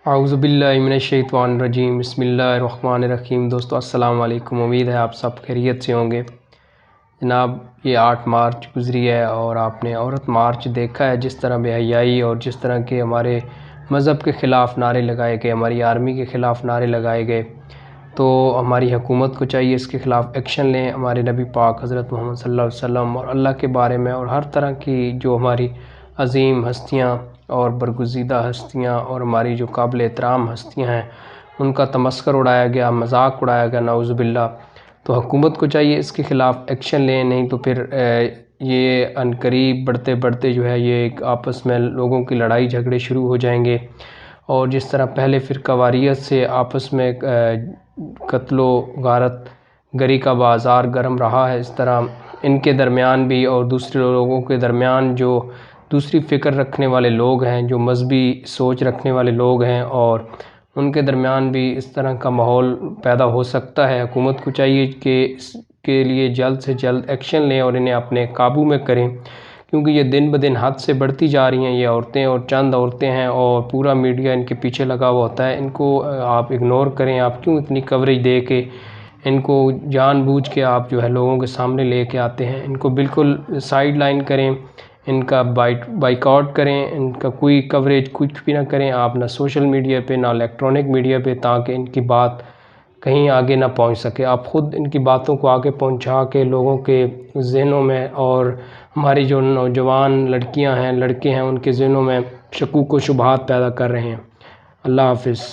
अऊज़ुबिल्लाहिमिनश्शैतानिर्रजीम बिस्मिल्लाहिर्रहमानिर्रहीम। दोस्तों अस्सलाम वालेकुम। उम्मीद है आप सब खैरियत से होंगे। जनाब, ये 8 मार्च गुज़री है और आपने औरत मार्च देखा है, जिस तरह बेहयाई और जिस तरह के हमारे मज़हब के ख़िलाफ़ नारे लगाए गए, हमारी आर्मी के ख़िलाफ़ नारे लगाए गए। तो हमारी हुकूमत को चाहिए इसके ख़िलाफ़ एक्शन लें। हमारे नबी पाक हज़रत मोहम्मद सल्लल्लाहु अलैहि वसल्लम और अल्लाह के बारे में और हर तरह की जो हमारी अज़ीम हस्तियाँ और बरगुज़ीदा हस्तियाँ और हमारी जो काबिल एहतराम हस्तियाँ हैं, उनका तमस्खुर उड़ाया गया, मजाक उड़ाया गया, नाउज़ुबिल्लाह। तो हुकूमत को चाहिए इसके ख़िलाफ़ एक्शन लें, नहीं तो फिर ये अनकरीब बढ़ते बढ़ते जो है ये एक आपस में लोगों की लड़ाई झगड़े शुरू हो जाएंगे। और जिस तरह पहले फ़िरक़ावारियत से आपस में कत्लो गारत गरी का बाज़ार गर्म रहा है, इस तरह इनके दरमियान भी और दूसरे लोगों के दरमियान जो दूसरी फ़िक्र रखने वाले लोग हैं, जो मजहबी सोच रखने वाले लोग हैं, और उनके दरमियान भी इस तरह का माहौल पैदा हो सकता है। हुकूमत को चाहिए कि इसके लिए जल्द से जल्द एक्शन लें और इन्हें अपने काबू में करें, क्योंकि ये दिन ब दिन हद से बढ़ती जा रही हैं ये औरतें, और चंद औरतें हैं और पूरा मीडिया इनके पीछे लगा हुआ होता है। इनको आप इग्नोर करें। आप क्यों इतनी कवरेज दे के इनको जानबूझ के आप जो है लोगों के सामने लेके आते हैं? इनको बिल्कुल साइड लाइन करें, इनका बाइकआउट करें, इनका कोई कवरेज कुछ भी ना करें आप, ना सोशल मीडिया पे ना इलेक्ट्रॉनिक मीडिया पे, ताकि इनकी बात कहीं आगे ना पहुंच सके। आप ख़ुद इनकी बातों को आगे पहुंचा के लोगों के जहनों में और हमारी जो नौजवान लड़कियां हैं, लड़के हैं, उनके जहनों में शकूक व शुबहात पैदा कर रहे हैं। अल्लाह हाफ़िज़।